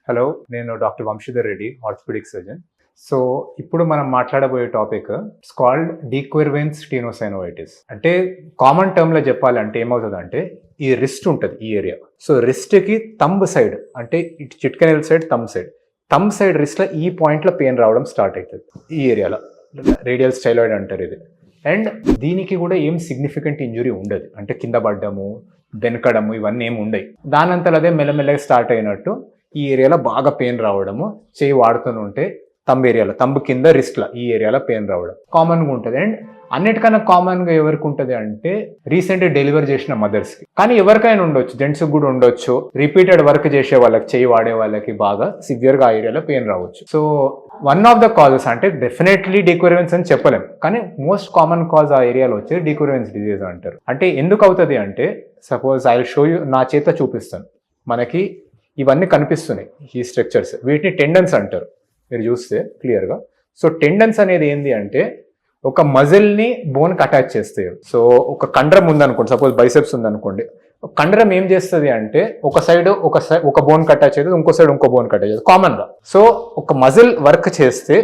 Hello, నేను doctor Vamshidhar Reddy, orthopaedic surgeon. So ఇప్పుడు మనం మాట్లాడబోయే topic it's called de Quervain's tenosynovitis. అంటే కామన్ టర్మ్లో చెప్పాలంటే ఏమవుతుందంటే ఈ రిస్ట్ ఉంటుంది ఈ ఏరియా. సో రిస్ట్కి థంబ్ సైడ్ అంటే ఇటు చిట్కనెల్ సైడ్ థంబ్ సైడ్ రిస్ట్లో ఈ పాయింట్లో పెయిన్ రావడం స్టార్ట్ అవుతుంది ఈ ఏరియాలో. రేడియల్ స్టైలాయిడ్ అంటారు ఇది. అండ్ దీనికి కూడా ఏం సిగ్నిఫికెంట్ ఇంజురీ ఉండదు, అంటే కింద పడ్డము వెనకడము ఇవన్నీ ఏమి ఉండవు. దానంతలో అదే మెల్లమెల్లగా స్టార్ట్ అయినట్టు ఈ ఏరియాలో బాగా పెయిన్ రావడము, చేయి వాడుతుంటే థంబ్ కింద రిస్ట్లా ఈ ఏరియాలో పెయిన్ రావడం కామన్గా ఉంటుంది. అండ్ అన్నిటికన్నా కామన్గా ఎవరికి ఉంటుంది అంటే రీసెంట్గా డెలివరీ చేసిన మదర్స్కి. కానీ ఎవరికైనా ఉండొచ్చు, జెంట్స్కి కూడా ఉండొచ్చు. రిపీటెడ్ వర్క్ చేసే వాళ్ళకి, చేయి వాడే వాళ్ళకి బాగా సివియర్గా ఆ ఏరియాలో పెయిన్ రావచ్చు. So one of the causes అంటే డెఫినెట్లీ డీక్వెర్వెన్స్ అని చెప్పలేం, కానీ మోస్ట్ కామన్ కాజ్ ఆ ఏరియాలో వచ్చేది డీక్వెర్వెన్స్ డిజీజ్ అంటారు. అంటే ఎందుకు అవుతుంది అంటే, suppose I will show you, నా చేత చూపిస్తాను. మనకి ఇవన్నీ కనిపిస్తున్నాయి ఈ స్ట్రక్చర్స్, వీటిని టెండన్స్ అంటారు మీరు చూస్తే క్లియర్గా. సో టెండన్స్ అనేది ఏంటి అంటే ఒక మజిల్ని బోన్కి అటాచ్ చేస్తాయి. సో ఒక కండరం ఉందనుకోండి, సపోజ్ బైసెప్స్ ఉందనుకోండి, కండరం ఏం చేస్తుంది అంటే ఒక సైడ్ ఒక బోన్ అటాచ్ అవుతుంది, ఇంకో సైడ్ ఇంకో బోన్ అటాచ్ అవుతుంది కామన్గా. సో ఒక మజిల్ వర్క్ చేస్తే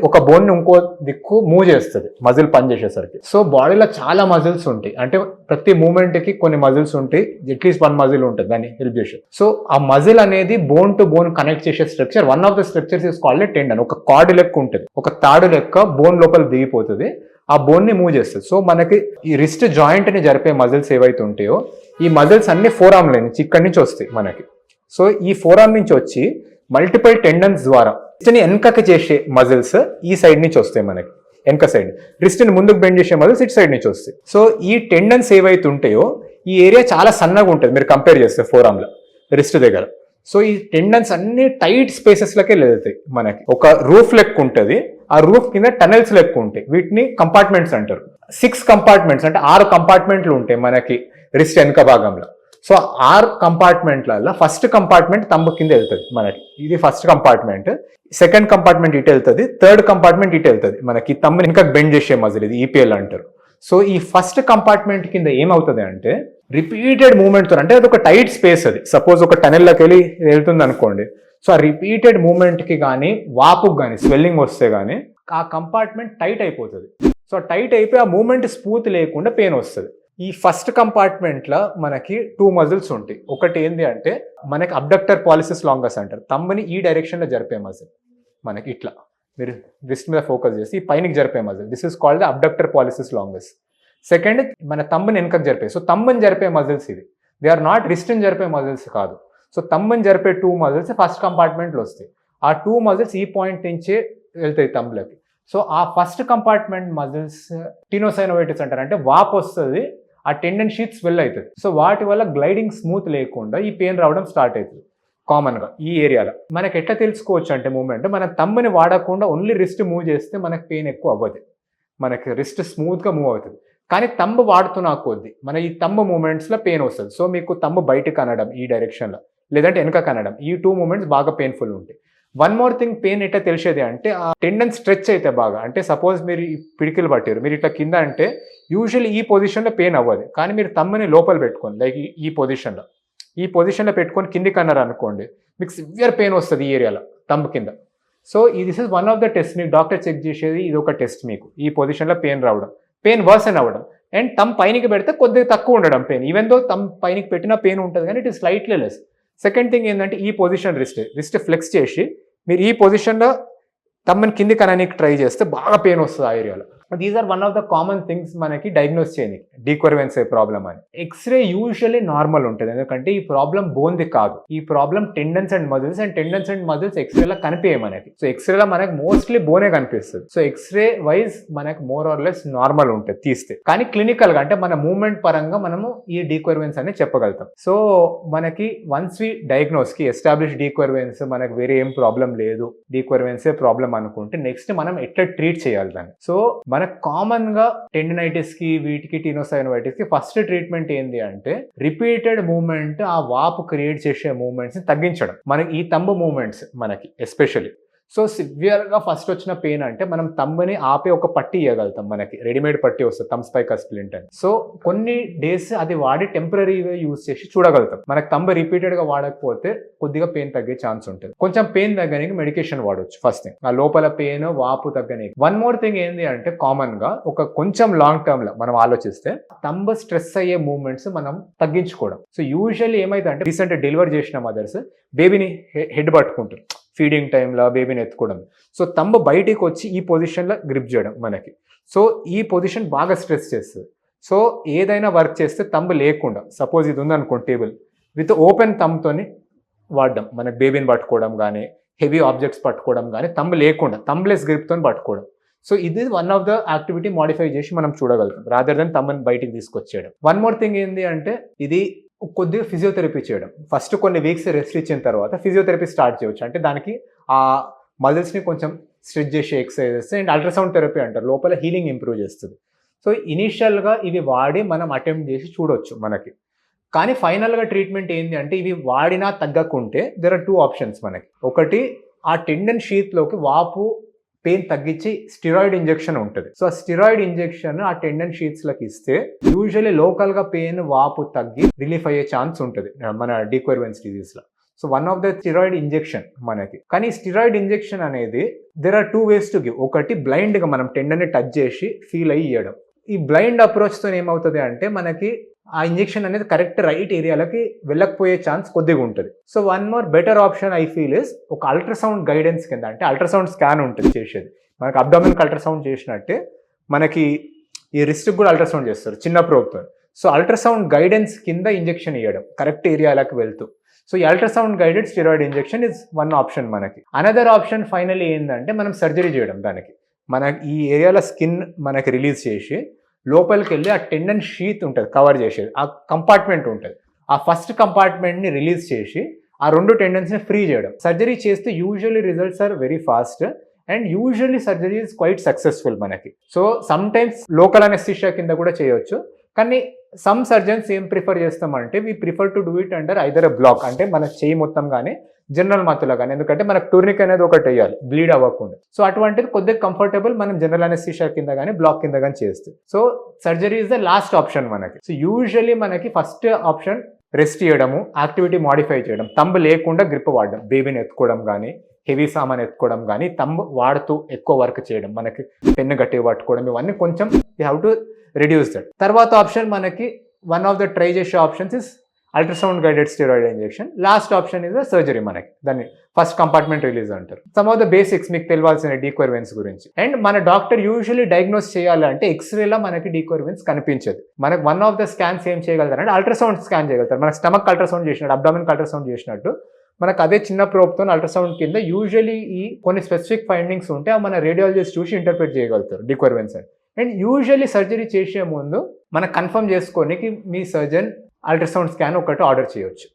ఒక బోన్ని ఇంకో దిక్కు మూవ్ చేస్తుంది మజిల్ పని చేసేసరికి. సో బాడీలో చాలా మజిల్స్ ఉంటాయి, అంటే ప్రతి మూమెంట్కి కొన్ని మజిల్స్ ఉంటాయి, అట్లీస్ట్ వన్ మజిల్ ఉంటుంది దాన్ని హెల్ప్ చేసే. సో ఆ మజిల్ అనేది బోన్ టు బోన్ కనెక్ట్ చేసే structure, one of the structures is called tendon. ఒక కార్డ్ లెక్క ఉంటుంది, ఒక తాడు లెక్క బోన్ లోపల దిగిపోతుంది, ఆ బోన్ ని మూవ్ చేస్తుంది. సో మనకి ఈ రిస్ట్ జాయింట్ ని జరిపే మజిల్స్ ఏవైతే ఉంటాయో ఈ మజిల్స్ అన్ని ఫోర్ ఆర్మ్ నుంచి ఇక్కడి నుంచి వస్తాయి మనకి. సో ఈ ఫోర్ ఆర్మ్ నుంచి వచ్చి మల్టిపుల్ టెండన్స్ ద్వారా రిస్ట్ ని వెనకకి చేసే మజిల్స్ ఈ సైడ్ నుంచి వస్తాయి మనకి, వెనక సైడ్. రిస్ట్ ని ముందుకు బెండ్ చేసే మజిల్స్ ఇటు సైడ్ నుంచి వస్తాయి. సో ఈ టెండన్స్ ఏవైతే ఉంటాయో ఈ ఏరియా చాలా సన్నగా ఉంటుంది మీరు కంపేర్ చేస్తే ఫోర్ ఆర్మ్ లో రిస్ట్ దగ్గర. సో ఈ టెండన్స్ అన్ని టైట్ స్పేసెస్ లకే వెళ్తాయి మనకి. ఒక రూఫ్ లెక్క ఉంటుంది, ఆ రూఫ్ కింద టనెల్స్ లెక్క ఉంటాయి, వీటిని కంపార్ట్మెంట్స్ అంటారు. 6 కంపార్ట్మెంట్స్ అంటే 6 కంపార్ట్మెంట్లు ఉంటాయి మనకి రిస్ట్ వెనక భాగంలో. సో 6 కంపార్ట్మెంట్లలో ఫస్ట్ కంపార్ట్మెంట్ థంబ్ కింద వెళ్తుంది మనకి, ఇది ఫస్ట్ కంపార్ట్మెంట్. సెకండ్ కంపార్ట్మెంట్ ఇటు వెళ్తుంది, థర్డ్ కంపార్ట్మెంట్ ఇటు వెళ్తుంది మనకి. థంబ్ వెనక బెండ్ చేసే మజిల్ ఇది ఈపీఎల్ అంటారు. సో ఈ ఫస్ట్ కంపార్ట్మెంట్ కింద ఏమవుతుంది అంటే రిపీటెడ్ మూమెంట్తో, అంటే అది ఒక టైట్ స్పేస్, అది సపోజ్ ఒక టనెల్లోకి వెళ్ళి వెళ్తుంది అనుకోండి. సో ఆ రిపీటెడ్ మూమెంట్కి కానీ వాపుకి కానీ స్వెల్లింగ్ వస్తే కానీ ఆ కంపార్ట్మెంట్ టైట్ అయిపోతుంది. సో టైట్ అయిపోయి ఆ మూమెంట్ స్మూత్ లేకుండా పెయిన్ వస్తుంది. ఈ ఫస్ట్ కంపార్ట్మెంట్లో మనకి 2 మజిల్స్ ఉంటాయి. ఒకటి ఏంటి అంటే మనకి అబ్డక్టర్ పాలిసిస్ లాంగస్ అంటారు, థంబ్ని ఈ డైరెక్షన్లో జరిపే మజిల్ మనకి. ఇట్లా మీరు రిస్ట్ మీద ఫోకస్ చేసి ఈ పైనకి జరిపే muscle, this is called the abductor pollicis longus. Second మన థంబ్ని వెనకకి జరిపే, సో థంబ్ని జరిపే మజిల్స్ ఇవి, దే ఆర్ నాట్ రిస్ట్ని జరిపే మజిల్స్ కాదు. సో థంబ్ని జరిపే 2 మజిల్స్ ఫస్ట్ కంపార్ట్మెంట్లో వస్తాయి. ఆ 2 మజిల్స్ ఈ పాయింట్ నుంచే వెళ్తాయి థంబ్లకి. సో ఆ ఫస్ట్ కంపార్ట్మెంట్ మజిల్స్ స్టెనోసైనోవైటిస్ అంటారు, అంటే వాపు వస్తుంది, ఆ టెండన్ షీత్ స్వెల్ అవుతుంది. సో వాటి వల్ల గ్లైడింగ్ స్మూత్ లేకుండా ఈ పెయిన్ రావడం స్టార్ట్ అవుతుంది కామన్గా ఈ ఏరియాలో. మనకి ఎట్లా తెలుసుకోవచ్చు అంటే మూమెంట్, మన థంబ్ని వాడకుండా ఓన్లీ రిస్ట్ మూవ్ చేస్తే మనకి పెయిన్ ఎక్కువ అవ్వదు, మనకి రిస్ట్ స్మూత్గా మూవ్ అవుతుంది. కానీ థంబ్ వాడుతున్నా కొద్దీ మన ఈ థంబ్ మూమెంట్స్లో పెయిన్ వస్తుంది. సో మీకు థంబ్ బయటకు అనడం ఈ డైరెక్షన్లో, లేదంటే వెనక కనడం, ఈ 2 మూమెంట్స్ బాగా పెయిన్ఫుల్ ఉంటాయి. వన్ మోర్ థింగ్, పెయిన్ ఎట్లా తెలిసేది అంటే ఆ టెండన్ స్ట్రెచ్ అయితే బాగా, అంటే సపోజ్ మీరు ఈ పిడికిలు పట్టారు, మీరు ఇట్లా కింద అంటే యూజువల్లీ ఈ పొజిషన్లో పెయిన్ అవ్వదు. కానీ మీరు థంబ్ని లోపల పెట్టుకోండి, లైక్ ఈ పొజిషన్లో పెట్టుకొని కిందికి అన్నారు అనుకోండి, మీకు సివియర్ పెయిన్ వస్తుంది ఈ ఏరియాలో థంబ్ కింద. So this is one of the test, మీకు డాక్టర్ చెక్ చేసేది ఇది ఒక టెస్ట్. మీకు ఈ పొజిషన్లో పెయిన్ రావడం, పెయిన్ వర్సన్ అవ్వడం, అండ్ థంబ్ పైనకి పెడితే కొద్దిగా తక్కువ ఉండడం పెయిన్, ఈవెన్ దో థంబ్ పైనకి పెట్టిన పెయిన్ ఉంటుంది కానీ it is slightly less. Second thing ఏంటంటే ఈ పొజిషన్ రిస్ట్ ఫ్లెక్స్ చేసి మీరు ఈ పొజిషన్లో థంబ్ని కింది కనడానికి ట్రై చేస్తే బాగా పెయిన్ వస్తుంది ఆ ఏరియాలో. These are one of the common things మనకి డయాగ్నోస్ చేయని డీక్వెర్వెన్స్ ప్రాబ్లమ్ అని. ఎక్స్రే యూజువల్లీ నార్మల్ ఉంటుంది, ఎందుకంటే ఈ ప్రాబ్లం బోన్ది కాదు, ఈ problem tendons and muscles, and tendons and muscles ఎక్స్రేలో కనిపించాయి మనకి. సో ఎక్స్రేలో మనకి మోస్ట్లీ బోనే కనిపిస్తుంది. సో ఎక్స్రే వైజ్ మనకి మోర్ ఆర్ లెస్ నార్మల్ ఉంటుంది తీస్తే, కానీ క్లినికల్గా అంటే మన మూమెంట్ పరంగా మనము ఈ డీక్వెర్వెన్స్ అని చెప్పగలుగుతాం. సో మనకి వన్స్ వి డయాగ్నోస్కి ఎస్టాబ్లిష్ డీక్వెర్వెన్స్, మనకు వేరే ఏం ప్రాబ్లం లేదు, డీక్వెర్వెన్సే ప్రాబ్లం అనుకుంటే నెక్స్ట్ మనం ఎట్లా ట్రీట్ చేయాలి దాన్ని. సో మనకు కామన్ గా టెండనైటిస్ కి, వీటికి స్టెనోసైనోవైటిస్ కి ఫస్ట్ ట్రీట్మెంట్ ఏంటి అంటే రిపీటెడ్ మూవ్మెంట్, ఆ వాపు క్రియేట్ చేసే మూవ్మెంట్స్ ని తగ్గించడం. మనకి ఈ థంబ్ మూవ్మెంట్స్ మనకి ఎస్పెషల్లీ, సో సివియర్గా ఫస్ట్ వచ్చిన పెయిన్ అంటే మనం తంబుని ఆపే ఒక పట్టి ఇవ్వగలుగుతాం, మనకి రెడీమేడ్ పట్టి వస్తుంది థమ్ స్పైకర్ స్ప్లింట్ అని. సో కొన్ని డేస్ అది వాడి టెంపరీగా యూజ్ చేసి చూడగలుగుతాం. మనకు తంబు రిపీటెడ్గా వాడకపోతే కొద్దిగా పెయిన్ తగ్గే ఛాన్స్ ఉంటుంది. కొంచెం పెయిన్ తగ్గడానికి మెడికేషన్ వాడవచ్చు ఫస్ట్ థింగ్, ఆ లోపల పెయిన్ వాపు తగ్గడానికి. వన్ మోర్ థింగ్ ఏంటి అంటే కామన్ గా ఒక కొంచెం లాంగ్ టర్మ్ లో మనం ఆలోచిస్తే తంబు స్ట్రెస్ అయ్యే మూవ్మెంట్స్ మనం తగ్గించుకోవడం. సో యూజువల్లీ ఏమైతే అంటే రీసెంట్ డెలివరీ చేసిన మదర్స్ బేబీని హెడ్ పట్టుకుంటారు ఫీడింగ్ టైంలో, బేబీని ఎత్తుకోవడం. సో తంబు బయటికి వచ్చి ఈ పొజిషన్లో గ్రిప్ చేయడం మనకి. సో ఈ పొజిషన్ బాగా స్ట్రెస్ చేస్తుంది. సో ఏదైనా వర్క్ చేస్తే తంబు లేకుండా, సపోజ్ ఇది ఉందనుకోండి టేబుల్, విత్ ఓపెన్ తంబ్తోని వాడడం, మనకి బేబీని పట్టుకోవడం కానీ హెవీ ఆబ్జెక్ట్స్ పట్టుకోవడం కానీ తంబు లేకుండా తంబ్లెస్ గ్రిప్తో పట్టుకోవడం. సో ఇది one of the activity modify చేసి మనం చూడగలుగుతాం రాదర్ దెన్ తంబుని బయటికి తీసుకొచ్చేయడం. వన్ మోర్ థింగ్ ఏంటి అంటే ఇది కొద్దిగా ఫిజియోథెరపీ చేయడం. ఫస్ట్ కొన్ని వీక్స్ రెస్ట్ ఇచ్చిన తర్వాత ఫిజియోథెరపీ స్టార్ట్ చేయవచ్చు. అంటే దానికి ఆ మజిల్స్ని కొంచెం స్ట్రెచ్ చేసే ఎక్సర్సైజెస్ అండ్ అల్ట్రాసౌండ్ థెరపీ అంటారు, లోపల హీలింగ్ ఇంప్రూవ్ చేస్తుంది. సో ఇనీషియల్గా ఇవి వాడి మనం అటెంప్ట్ చేసి చూడవచ్చు మనకి. కానీ ఫైనల్గా ట్రీట్మెంట్ ఏంటి అంటే ఇవి వాడినా తగ్గకుంటే దెర్ ఆర్ 2 ఆప్షన్స్ మనకి. ఒకటి, ఆ టెండన్ షీత్లోకి వాపు పెయిన్ తగ్గించి స్టిరాయిడ్ ఇంజెక్షన్ ఉంటుంది. సో ఆ స్టిరాయిడ్ ఇంజెక్షన్ ఆ టెండన్ షీట్స్లోకి ఇస్తే యూజువల్లీ లోకల్గా పెయిన్ వాపు తగ్గి రిలీఫ్ అయ్యే ఛాన్స్ ఉంటుంది మన డీక్వర్వెన్స్ డిజీస్లో. So one of the steroid injection మనకి. కానీ స్టిరాయిడ్ ఇంజెక్షన్ అనేది there are 2 ways to give. ఒకటి బ్లైండ్గా మనం టెండన్ని టచ్ చేసి ఫీల్ అయ్యి ఇవ్వడం. ఈ బ్లైండ్ అప్రోచ్తో ఏమవుతుంది అంటే మనకి ఆ ఇంజెక్షన్ అనేది కరెక్ట్ రైట్ ఏరియాలకి వెళ్ళకపోయే ఛాన్స్ కొద్దిగా ఉంటుంది. So one more better option I feel is ఒక అల్ట్రాసౌండ్ గైడెన్స్ కింద, అంటే అల్ట్రాసౌండ్ స్కాన్ ఉంటుంది చేసేది మనకి. అబ్డామిన్కి అల్ట్రాసౌండ్ చేసినట్టే మనకి ఈ రిస్ట్కి కూడా అల్ట్రాసౌండ్ చేస్తారు చిన్న ప్రోబ్తో. సో అల్ట్రాసౌండ్ గైడెన్స్ కింద ఇంజెక్షన్ ఇవ్వడం కరెక్ట్ ఏరియాలకు వెళ్తూ. సో ఈ ultrasound guided steroid injection is one option మనకి. అనదర్ ఆప్షన్ ఫైనల్లీ ఏంటంటే మనం సర్జరీ చేయడం. దానికి మనకి ఈ ఏరియాలో స్కిన్ మనకి రిలీజ్ చేసి లోపలికి వెళ్ళి ఆ టెండన్ షీత్ ఉంటుంది కవర్ చేసేది, ఆ కంపార్ట్మెంట్ ఉంటుంది, ఆ ఫస్ట్ కంపార్ట్మెంట్ని రిలీజ్ చేసి ఆ 2 టెండన్స్ని ఫ్రీ చేయడం. సర్జరీ చేస్తే usually results are very fast and usually surgery is quite successful మనకి. So sometimes local anaesthesia కింద కూడా చేయవచ్చు. కానీ సమ్ సర్జన్స్ ఏం ప్రిఫర్ చేస్తామంటే we prefer to do it under either a block, అంటే మన చేయి మొత్తం కానీ జనరల్ మత్తులో కానీ, ఎందుకంటే మనకు టూర్నిక్ అనేది ఒకటి వేయాలి బ్లీడ్ అవ్వకుండా. సో అటువంటిది కొద్దిగా కంఫర్టబుల్ మనం జనరల్ అనెస్థీషియా కింద కానీ బ్లాక్ కింద కానీ చేస్తే. So surgery is the last option మనకి. సో యూజువల్లీ మనకి ఫస్ట్ ఆప్షన్ రెస్ట్ చేయడము, యాక్టివిటీ మాడిఫై చేయడం, తంబు లేకుండా గ్రిప్ వాడడం, బేబీని ఎత్తుకోవడం కానీ హెవీ సామాన్ ఎత్తుకోవడం కానీ తంబు వాడుతూ ఎక్కువ వర్క్ చేయడం, మనకి పెన్ను గట్టిగా పట్టుకోవడం, ఇవన్నీ కొంచెం you have to reduce that. తర్వాత ఆప్షన్ మనకి వన్ ఆఫ్ ద ట్రై చేసే options is ultrasound guided steroid injection. Last option is the surgery మనకి, దాన్ని ఫస్ట్ కంపార్ట్మెంట్ రిలీజ్ అంటారు. సమ్ ఆఫ్ ద బేసిక్స్ మీకు తెలియాల్సిన డీక్వర్వెన్స్ గురించి. అండ్ మన డాక్టర్ యూజువల్లీ డయాగ్నోస్ చేయాలంటే ఎక్స్రేలో మనకి డీక్వర్వెన్స్ కనిపించదు. మనకి వన్ ఆఫ్ ద స్కాన్స్ ఏం చేయగలుగుతారు అంటే అల్ట్రాసౌండ్ స్కాన్ చేయగలుగుతారు. మనకి స్టమక్ అల్ట్రాసౌండ్ చేసినట్టు, అబ్డామిన్ అల్ట్రాసౌండ్ చేసినట్టు మనకు అదే చిన్న ప్రోబ్తో అల్ట్రాసౌండ్ కింద యూజువల్లీ ఈ కొన్ని స్పెసిఫిక్ ఫైండింగ్స్ ఉంటే మన రేడియాలజిస్ట్ చూసి ఇంటర్ప్రిట్ చేయగలుగుతారు డీక్వర్వెన్స్ అని. అండ్ యూజువల్లీ సర్జరీ చేసే ముందు మనం కన్ఫర్మ్ చేసుకోనికి మీ సర్జన్ అల్ట్రాసౌండ్ స్కాన్ ఒకటి ఆర్డర్ చేయొచ్చు.